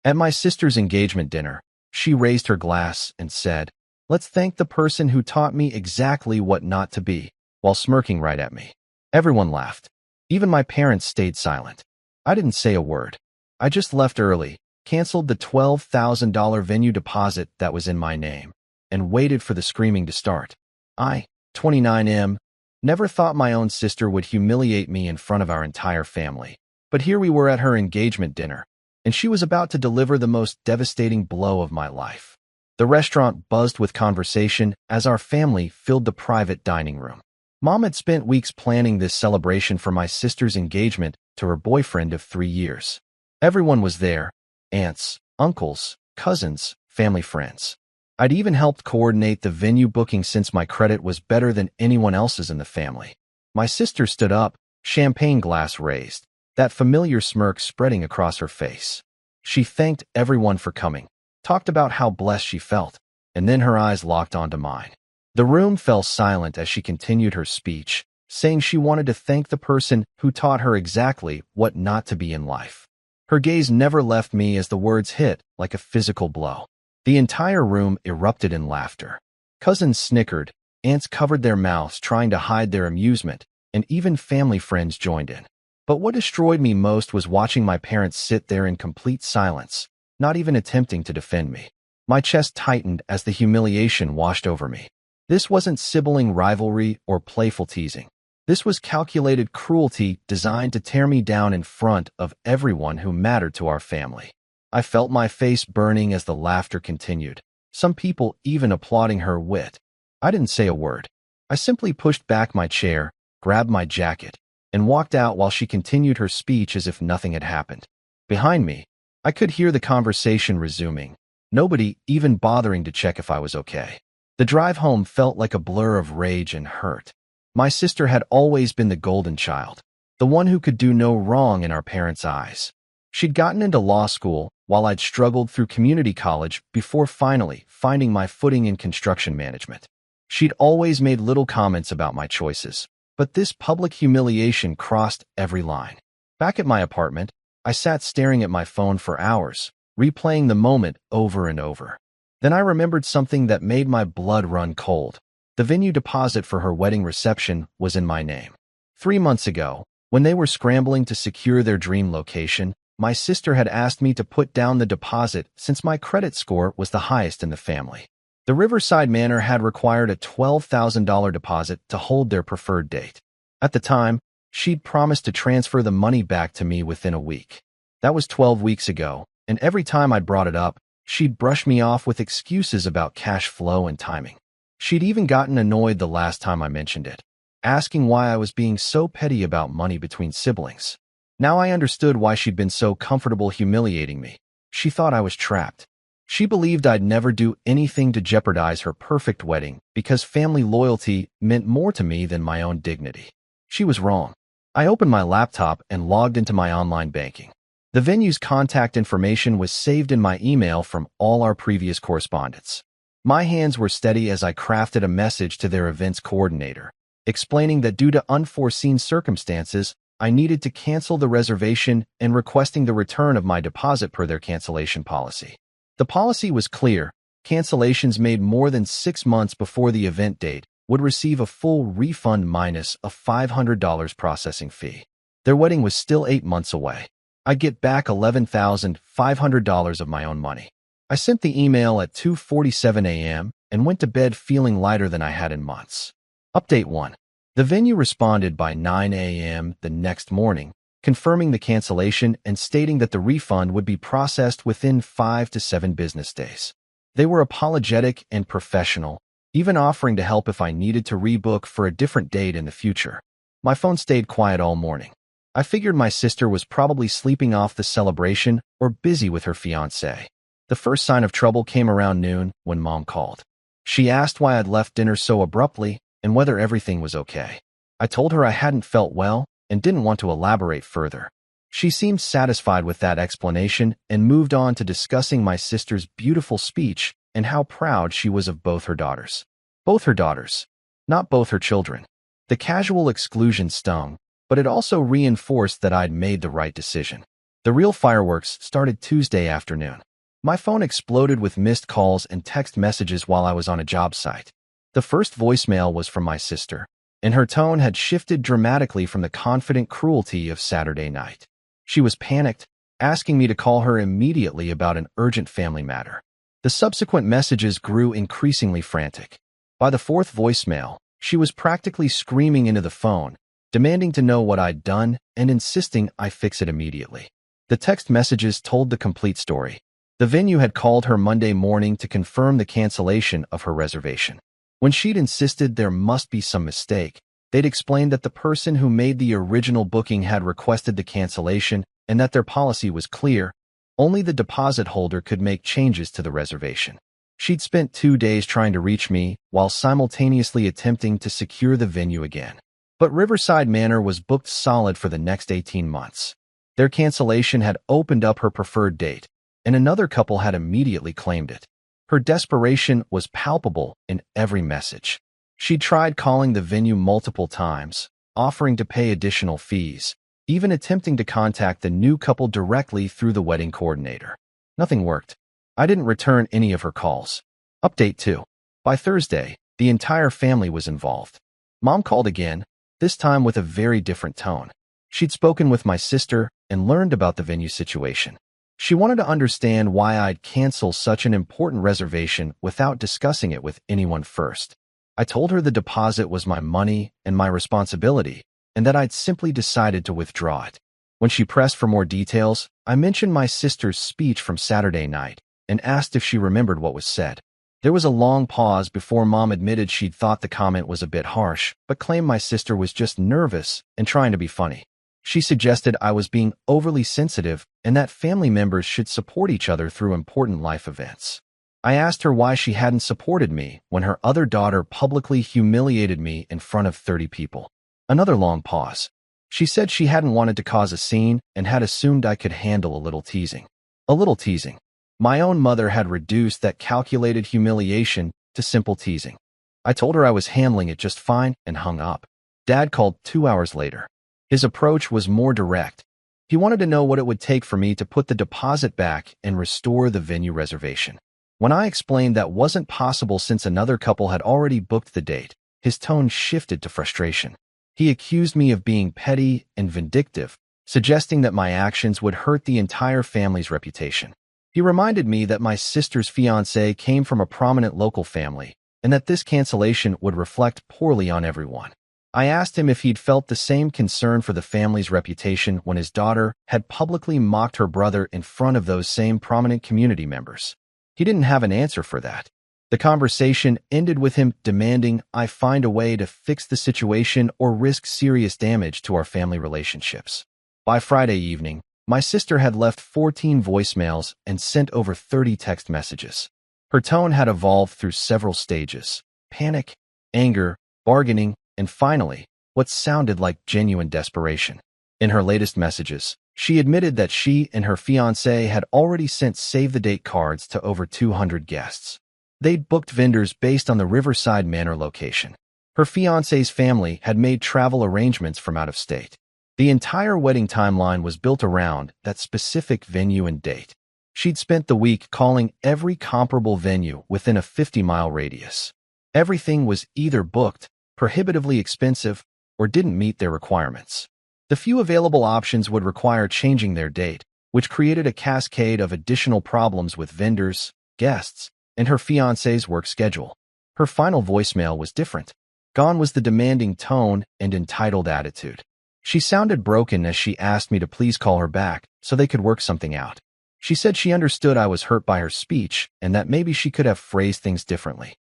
At my sister's engagement dinner, she raised her glass and said, "Let's thank the person who taught me exactly what not to be," while smirking right at me. Everyone laughed. Even my parents stayed silent. I didn't say a word. I just left early, canceled the $12,000 venue deposit that was in my name, and waited for the screaming to start. I, 29M, never thought my own sister would humiliate me in front of our entire family. But here we were at her engagement dinner, and she was about to deliver the most devastating blow of my life. The restaurant buzzed with conversation as our family filled the private dining room. Mom had spent weeks planning this celebration for my sister's engagement to her boyfriend of 3 years. Everyone was there: aunts, uncles, cousins, family friends. I'd even helped coordinate the venue booking since my credit was better than anyone else's in the family. My sister stood up, champagne glass raised, that familiar smirk spreading across her face. She thanked everyone for coming, talked about how blessed she felt, and then her eyes locked onto mine. The room fell silent as she continued her speech, saying she wanted to thank the person who taught her exactly what not to be in life. Her gaze never left me as the words hit like a physical blow. The entire room erupted in laughter. Cousins snickered, aunts covered their mouths trying to hide their amusement, and even family friends joined in. But what destroyed me most was watching my parents sit there in complete silence, not even attempting to defend me. My chest tightened as the humiliation washed over me. This wasn't sibling rivalry or playful teasing. This was calculated cruelty designed to tear me down in front of everyone who mattered to our family. I felt my face burning as the laughter continued, some people even applauding her wit. I didn't say a word. I simply pushed back my chair, grabbed my jacket, and walked out while she continued her speech as if nothing had happened. Behind me, I could hear the conversation resuming, nobody even bothering to check if I was okay. The drive home felt like a blur of rage and hurt. My sister had always been the golden child, the one who could do no wrong in our parents' eyes. She'd gotten into law school while I'd struggled through community college before finally finding my footing in construction management. She'd always made little comments about my choices, but this public humiliation crossed every line. Back at my apartment, I sat staring at my phone for hours, replaying the moment over and over. Then I remembered something that made my blood run cold. The venue deposit for her wedding reception was in my name. 3 months ago, when they were scrambling to secure their dream location, my sister had asked me to put down the deposit since my credit score was the highest in the family. The Riverside Manor had required a $12,000 deposit to hold their preferred date. At the time, she'd promised to transfer the money back to me within a week. That was 12 weeks ago, and every time I'd brought it up, she'd brush me off with excuses about cash flow and timing. She'd even gotten annoyed the last time I mentioned it, asking why I was being so petty about money between siblings. Now I understood why she'd been so comfortable humiliating me. She thought I was trapped. She believed I'd never do anything to jeopardize her perfect wedding because family loyalty meant more to me than my own dignity. She was wrong. I opened my laptop and logged into my online banking. The venue's contact information was saved in my email from all our previous correspondence. My hands were steady as I crafted a message to their events coordinator, explaining that due to unforeseen circumstances, I needed to cancel the reservation and requesting the return of my deposit per their cancellation policy. The policy was clear: cancellations made more than 6 months before the event date would receive a full refund minus a $500 processing fee. Their wedding was still 8 months away. I'd get back $11,500 of my own money. I sent the email at 2:47 a.m. and went to bed feeling lighter than I had in months. Update 1. The venue responded by 9 a.m. the next morning, confirming the cancellation and stating that the refund would be processed within 5 to 7 business days. They were apologetic and professional, even offering to help if I needed to rebook for a different date in the future. My phone stayed quiet all morning. I figured my sister was probably sleeping off the celebration or busy with her fiancé. The first sign of trouble came around noon when Mom called. She asked why I'd left dinner so abruptly and whether everything was okay. I told her I hadn't felt well and didn't want to elaborate further. She seemed satisfied with that explanation and moved on to discussing my sister's beautiful speech and how proud she was of both her daughters. Both her daughters, not both her children. The casual exclusion stung, but it also reinforced that I'd made the right decision. The real fireworks started Tuesday afternoon. My phone exploded with missed calls and text messages while I was on a job site. The first voicemail was from my sister, and her tone had shifted dramatically from the confident cruelty of Saturday night. She was panicked, asking me to call her immediately about an urgent family matter. The subsequent messages grew increasingly frantic. By the fourth voicemail, she was practically screaming into the phone, demanding to know what I'd done and insisting I fix it immediately. The text messages told the complete story. The venue had called her Monday morning to confirm the cancellation of her reservation. When she'd insisted there must be some mistake, they'd explained that the person who made the original booking had requested the cancellation and that their policy was clear. Only the deposit holder could make changes to the reservation. She'd spent 2 days trying to reach me while simultaneously attempting to secure the venue again. But Riverside Manor was booked solid for the next 18 months. Their cancellation had opened up her preferred date, and another couple had immediately claimed it. Her desperation was palpable in every message. She tried calling the venue multiple times, offering to pay additional fees, even attempting to contact the new couple directly through the wedding coordinator. Nothing worked. I didn't return any of her calls. Update 2. By Thursday, the entire family was involved. Mom called again, this time with a very different tone. She'd spoken with my sister and learned about the venue situation. She wanted to understand why I'd cancel such an important reservation without discussing it with anyone first. I told her the deposit was my money and my responsibility, and that I'd simply decided to withdraw it. When she pressed for more details, I mentioned my sister's speech from Saturday night and asked if she remembered what was said. There was a long pause before Mom admitted she'd thought the comment was a bit harsh, but claimed my sister was just nervous and trying to be funny. She suggested I was being overly sensitive and that family members should support each other through important life events. I asked her why she hadn't supported me when her other daughter publicly humiliated me in front of 30 people. Another long pause. She said she hadn't wanted to cause a scene and had assumed I could handle a little teasing. A little teasing. My own mother had reduced that calculated humiliation to simple teasing. I told her I was handling it just fine and hung up. Dad called 2 hours later. His approach was more direct. He wanted to know what it would take for me to put the deposit back and restore the venue reservation. When I explained that wasn't possible since another couple had already booked the date, his tone shifted to frustration. He accused me of being petty and vindictive, suggesting that my actions would hurt the entire family's reputation. He reminded me that my sister's fiancé came from a prominent local family, and that this cancellation would reflect poorly on everyone. I asked him if he'd felt the same concern for the family's reputation when his daughter had publicly mocked her brother in front of those same prominent community members. He didn't have an answer for that. The conversation ended with him demanding I find a way to fix the situation or risk serious damage to our family relationships. By Friday evening, my sister had left 14 voicemails and sent over 30 text messages. Her tone had evolved through several stages: panic, anger, bargaining, and finally, what sounded like genuine desperation. In her latest messages, she admitted that she and her fiancé had already sent save-the-date cards to over 200 guests. They'd booked vendors based on the Riverside Manor location. Her fiancé's family had made travel arrangements from out of state. The entire wedding timeline was built around that specific venue and date. She'd spent the week calling every comparable venue within a 50-mile radius. Everything was either booked, prohibitively expensive, or didn't meet their requirements. The few available options would require changing their date, which created a cascade of additional problems with vendors, guests, and her fiancé's work schedule. Her final voicemail was different. Gone was the demanding tone and entitled attitude. She sounded broken as she asked me to please call her back so they could work something out. She said she understood I was hurt by her speech and that maybe she could have phrased things differently.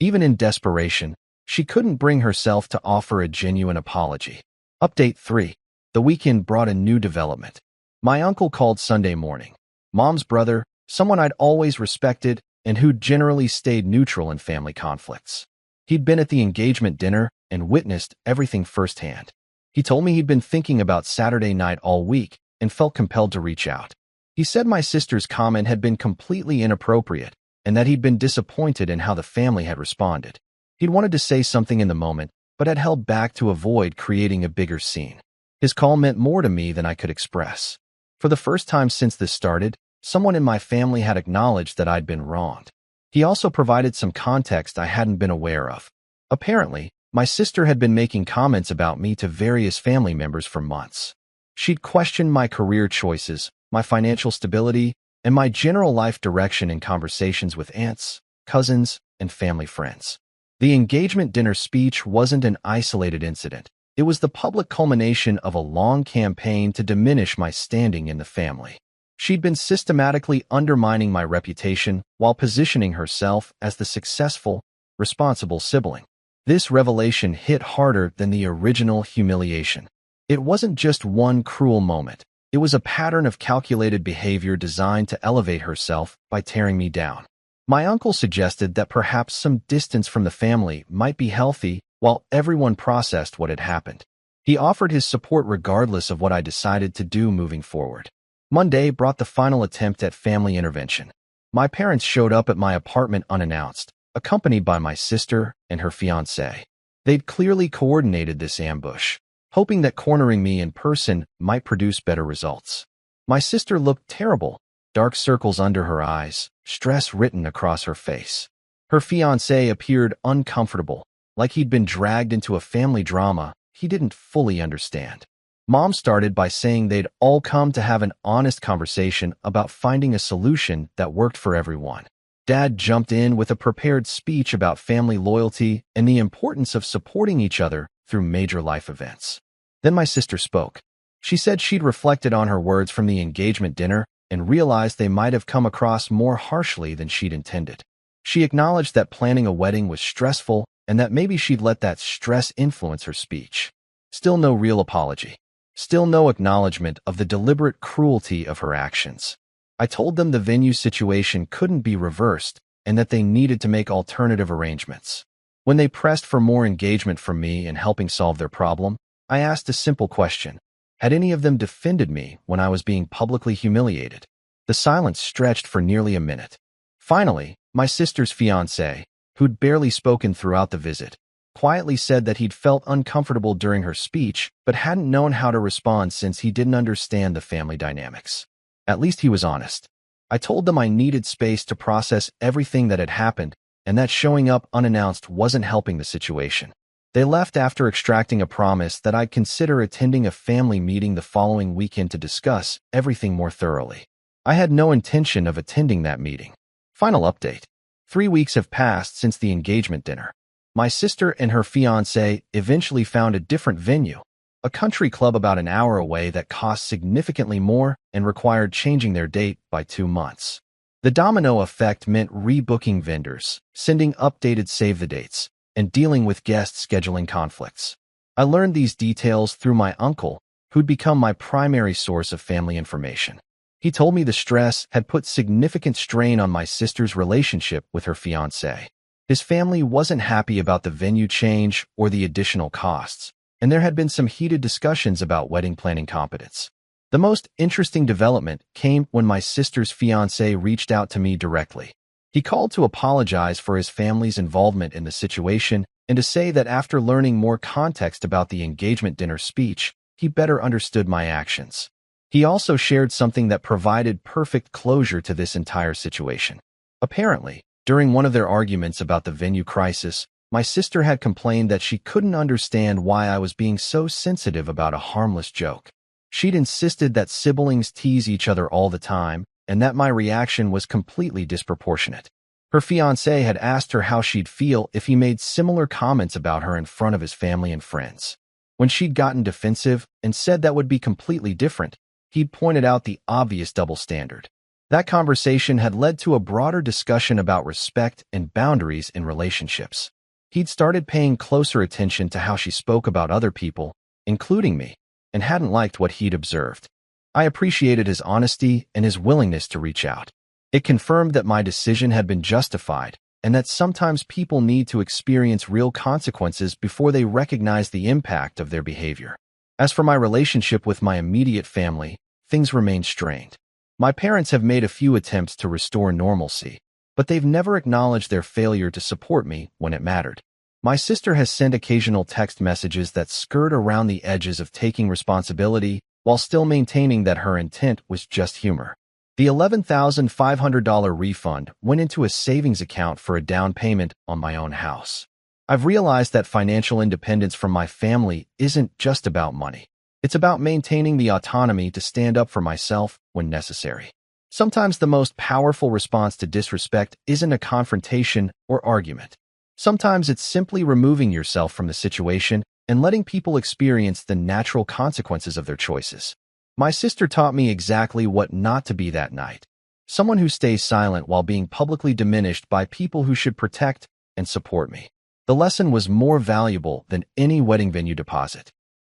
Even in desperation, she couldn't bring herself to offer a genuine apology. Update 3. The weekend brought a new development. My uncle called Sunday morning. Mom's brother, someone I'd always respected and who'd generally stayed neutral in family conflicts. He'd been at the engagement dinner and witnessed everything firsthand. He told me he'd been thinking about Saturday night all week and felt compelled to reach out. He said my sister's comment had been completely inappropriate and that he'd been disappointed in how the family had responded. He'd wanted to say something in the moment, but had held back to avoid creating a bigger scene. His call meant more to me than I could express. For the first time since this started, someone in my family had acknowledged that I'd been wronged. He also provided some context I hadn't been aware of. Apparently, my sister had been making comments about me to various family members for months. She'd questioned my career choices, my financial stability, and my general life direction in conversations with aunts, cousins, and family friends. The engagement dinner speech wasn't an isolated incident. It was the public culmination of a long campaign to diminish my standing in the family. She'd been systematically undermining my reputation while positioning herself as the successful, responsible sibling. This revelation hit harder than the original humiliation. It wasn't just one cruel moment. It was a pattern of calculated behavior designed to elevate herself by tearing me down. My uncle suggested that perhaps some distance from the family might be healthy while everyone processed what had happened. He offered his support regardless of what I decided to do moving forward. Monday brought the final attempt at family intervention. My parents showed up at my apartment unannounced, accompanied by my sister and her fiancé. They'd clearly coordinated this ambush, hoping that cornering me in person might produce better results. My sister looked terrible, dark circles under her eyes, stress written across her face. Her fiancé appeared uncomfortable, like he'd been dragged into a family drama he didn't fully understand. Mom started by saying they'd all come to have an honest conversation about finding a solution that worked for everyone. Dad jumped in with a prepared speech about family loyalty and the importance of supporting each other through major life events. Then my sister spoke. She said she'd reflected on her words from the engagement dinner and realized they might have come across more harshly than she'd intended. She acknowledged that planning a wedding was stressful and that maybe she'd let that stress influence her speech. Still no real apology. Still no acknowledgement of the deliberate cruelty of her actions. I told them the venue situation couldn't be reversed and that they needed to make alternative arrangements. When they pressed for more engagement from me in helping solve their problem, I asked a simple question. Had any of them defended me when I was being publicly humiliated? The silence stretched for nearly a minute. Finally, my sister's fiancé, who'd barely spoken throughout the visit, quietly said that he'd felt uncomfortable during her speech but hadn't known how to respond since he didn't understand the family dynamics. At least he was honest. I told them I needed space to process everything that had happened and that showing up unannounced wasn't helping the situation. They left after extracting a promise that I'd consider attending a family meeting the following weekend to discuss everything more thoroughly. I had no intention of attending that meeting. Final update. 3 weeks have passed since the engagement dinner. My sister and her fiancé eventually found a different venue, a country club about an hour away that cost significantly more and required changing their date by 2 months. The domino effect meant rebooking vendors, sending updated save-the-dates, and dealing with guest scheduling conflicts. I learned these details through my uncle, who'd become my primary source of family information. He told me the stress had put significant strain on my sister's relationship with her fiancé. His family wasn't happy about the venue change or the additional costs, and there had been some heated discussions about wedding planning competence. The most interesting development came when my sister's fiancé reached out to me directly. He called to apologize for his family's involvement in the situation and to say that after learning more context about the engagement dinner speech, he better understood my actions. He also shared something that provided perfect closure to this entire situation. Apparently, during one of their arguments about the venue crisis, my sister had complained that she couldn't understand why I was being so sensitive about a harmless joke. She'd insisted that siblings tease each other all the time, and that my reaction was completely disproportionate. Her fiancé had asked her how she'd feel if he made similar comments about her in front of his family and friends. When she'd gotten defensive and said that would be completely different, he'd pointed out the obvious double standard. That conversation had led to a broader discussion about respect and boundaries in relationships. He'd started paying closer attention to how she spoke about other people, including me, and hadn't liked what he'd observed. I appreciated his honesty and his willingness to reach out. It confirmed that my decision had been justified and that sometimes people need to experience real consequences before they recognize the impact of their behavior. As for my relationship with my immediate family, things remain strained. My parents have made a few attempts to restore normalcy, but they've never acknowledged their failure to support me when it mattered. My sister has sent occasional text messages that skirt around the edges of taking responsibility while still maintaining that her intent was just humor. The $11,500 refund went into a savings account for a down payment on my own house. I've realized that financial independence from my family isn't just about money. It's about maintaining the autonomy to stand up for myself when necessary. Sometimes the most powerful response to disrespect isn't a confrontation or argument. Sometimes it's simply removing yourself from the situation and letting people experience the natural consequences of their choices. My sister taught me exactly what not to be that night. Someone who stays silent while being publicly diminished by people who should protect and support me. The lesson was more valuable than any wedding venue deposit.